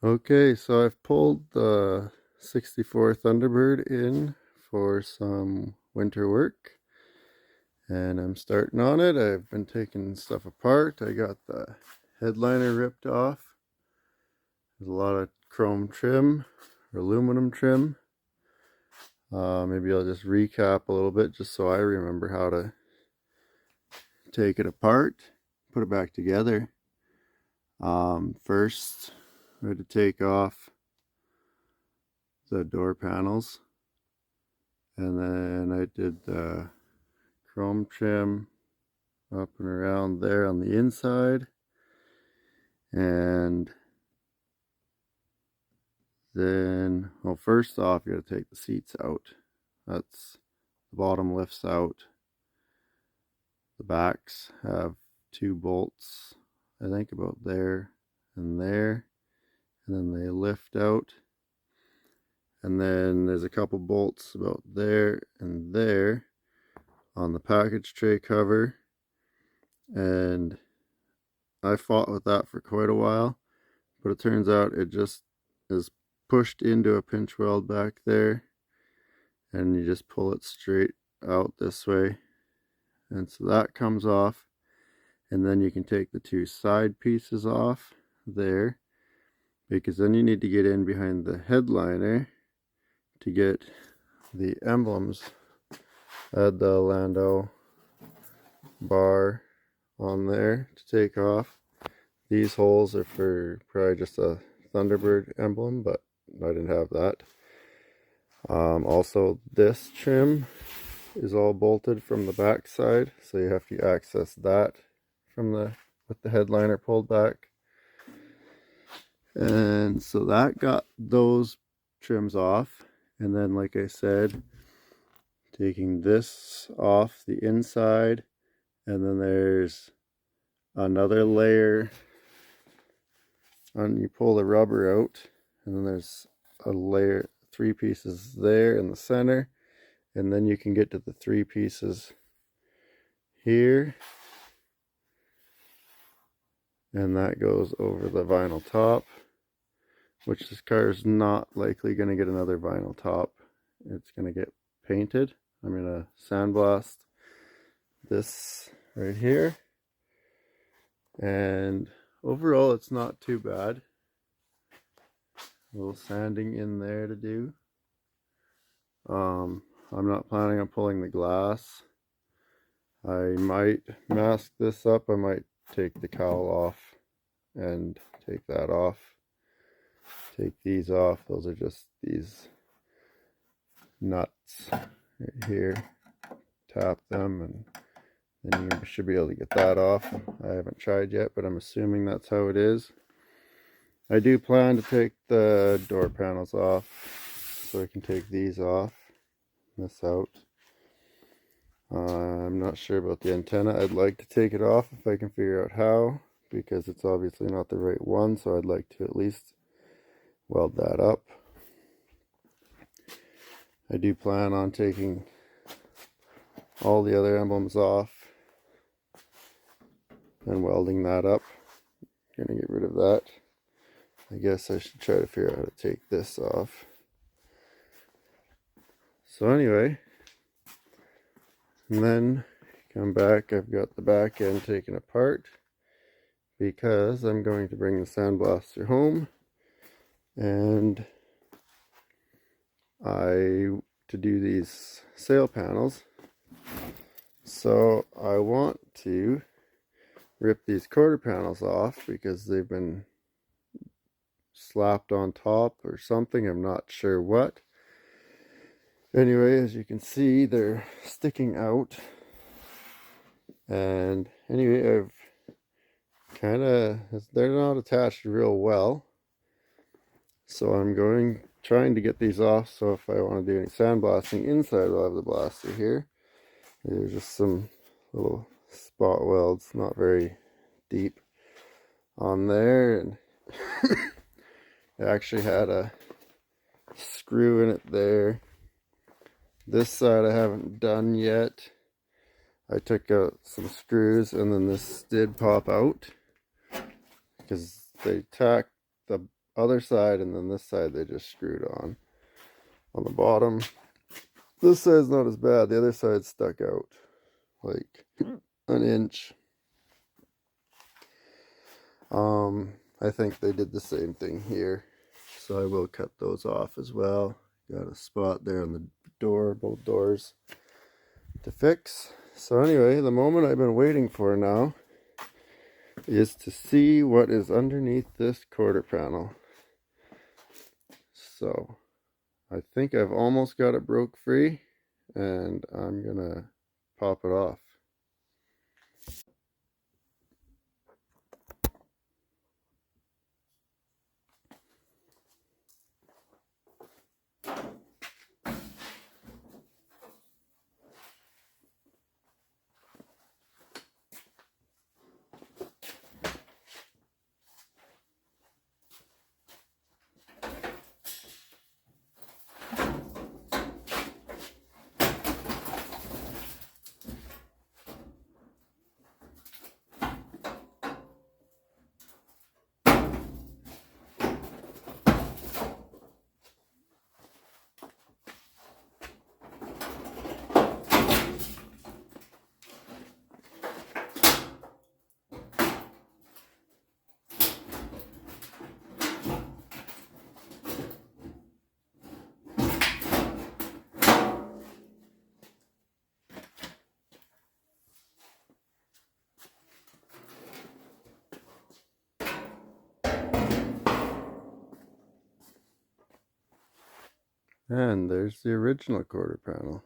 Okay, so I've pulled the 64 Thunderbird in for some winter work and I'm starting on it. I've been taking stuff apart. I got the headliner ripped off. There's a lot of chrome trim or aluminum trim. Maybe I'll just recap a little bit just so I remember how to take it apart, put it back together. First, I had to take off the door panels, and then I did the chrome trim up and around there on the inside, and then, well, first off you got to take the seats out. That's the bottom lifts out. The backs have two bolts, I think about there and there, and then they lift out, and then there's a couple bolts about there and there on the package tray cover, and I fought with that for quite a while, but it turns out it just is pushed into a pinch weld back there, and you just pull it straight out this way, and so that comes off, and then you can take the two side pieces off there, because then you need to get in behind the headliner to get the emblems. I had the Lando bar on there to take off. These holes are for probably just a Thunderbird emblem, but I didn't have that. Also, this trim is all bolted from the back side, so you have to access that from with the headliner pulled back. And so that got those trims off, and then, like I said, taking this off the inside, and then there's another layer on, you pull the rubber out, and then there's a layer, three pieces there in the center, and then you can get to the three pieces here, and that goes over the vinyl top, which this car is not likely going to get another vinyl top. It's going to get painted. I'm going to sandblast this right here, and overall it's not too bad. A little sanding in there to do. I'm not planning on pulling the glass. I might mask this up. I might take the cowl off and take that off. Take these off. Those are just these nuts right here. Tap them, and then you should be able to get that off. I haven't tried yet, but I'm assuming that's how it is. I do plan to take the door panels off, so I can take these off, this out. I'm not sure about the antenna. I'd like to take it off if I can figure out how, because it's obviously not the right one, so I'd like to at least weld that up. I do plan on taking all the other emblems off and welding that up. I'm gonna get rid of that. I guess I should try to figure out how to take this off. So anyway, and then come back, I've got the back end taken apart because I'm going to bring the sandblaster home, and to do these sail panels. So I want to rip these quarter panels off because they've been slapped on top or something. I'm not sure what. Anyway, as you can see, they're sticking out. And anyway, I've they're not attached real well. So I'm trying to get these off, so if I want to do any sandblasting inside, I'll have the blaster here. There's just some little spot welds, not very deep on there, and it actually had a screw in it there. This side I haven't done yet. I took out some screws, and then this did pop out because they tacked the other side, and then this side they just screwed on the bottom. This side's not as bad. The other side stuck out like an inch. I think they did the same thing here, so I will cut those off as well. Got a spot there on the door, both doors, to fix. So anyway, the moment I've been waiting for now is to see what is underneath this quarter panel. So I think I've almost got it broke free, and I'm gonna pop it off. And there's the original quarter panel.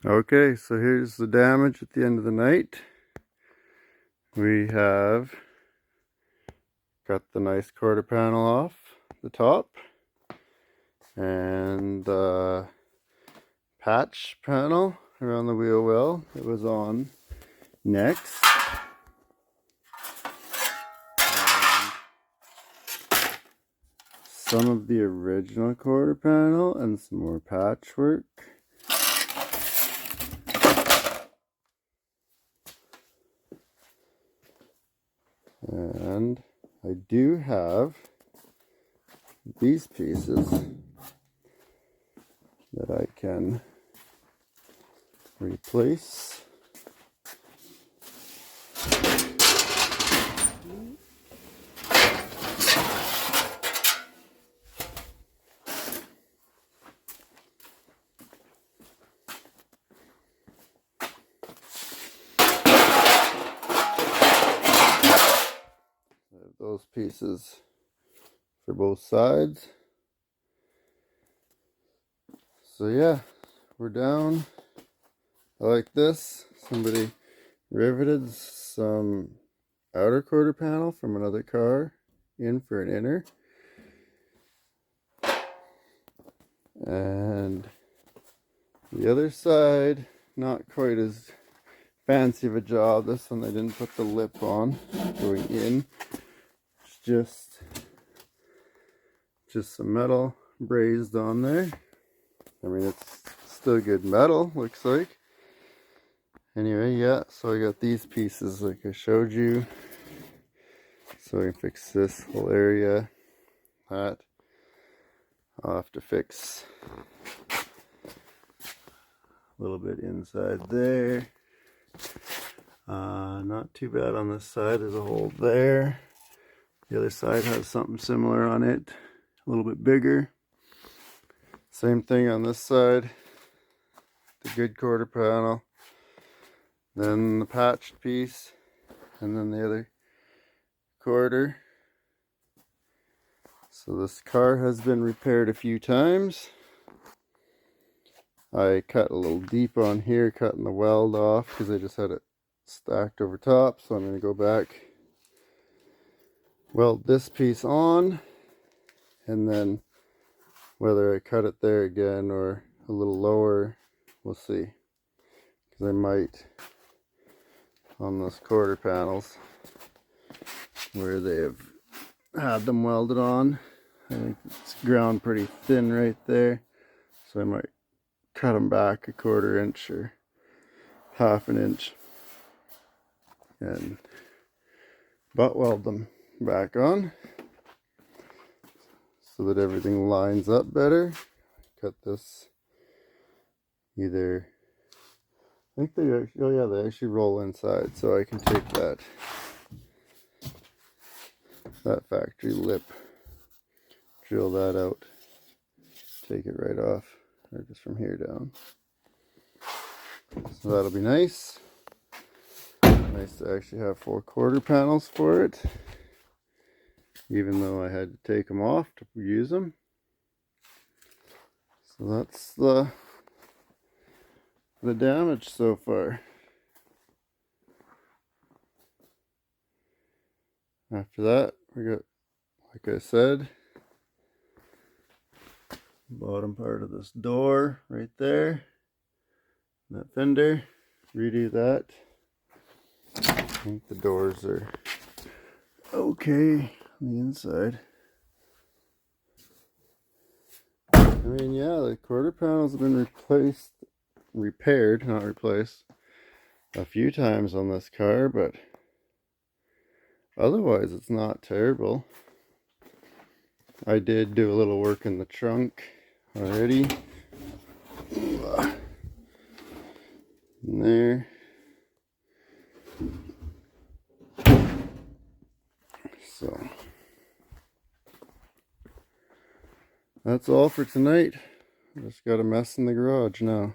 Okay, so here's the damage at the end of the night. We have got the nice quarter panel off the top, and the patch panel around the wheel well, it was on next. Some of the original quarter panel and some more patchwork. And I do have these pieces that I can replace. Those pieces for both sides. So yeah, we're down. I like this. Somebody riveted some outer quarter panel from another car in for an inner. And the other side, not quite as fancy of a job. This one they didn't put the lip on going in. It's just some metal brazed on there. I mean, it's still good metal, looks like. Anyway, yeah, so I got these pieces like I showed you. So I can fix this whole area. That I'll have to fix a little bit inside there. Not too bad on this side. There's a hole there. The other side has something similar on it, a little bit bigger. Same thing on this side, the good quarter panel, then the patched piece, and then the other quarter. So this car has been repaired a few times. I cut a little deep on here, cutting the weld off because I just had it stacked over top. So I'm going to go back, weld this piece on, and then whether I cut it there again or a little lower, we'll see. Because I might, on those quarter panels where they have had them welded on, I think it's ground pretty thin right there, so I might cut them back a 1/4 inch or 1/2 inch and butt weld them. back on so that everything lines up better. Cut this either, I think they actually, oh yeah, they actually roll inside, so I can take that factory lip, drill that out, take it right off, or just from here down. So that'll be nice. Nice to actually have 4 quarter panels for it, even though I had to take them off to use them. So that's the damage so far. After that, we got, like I said, bottom part of this door right there, that fender, redo that. I think the doors are okay on the inside. I mean, yeah, the quarter panels have been repaired, not replaced, a few times on this car, but otherwise it's not terrible. I did do a little work in the trunk already. In there. So that's all for tonight. Just got a mess in the garage now.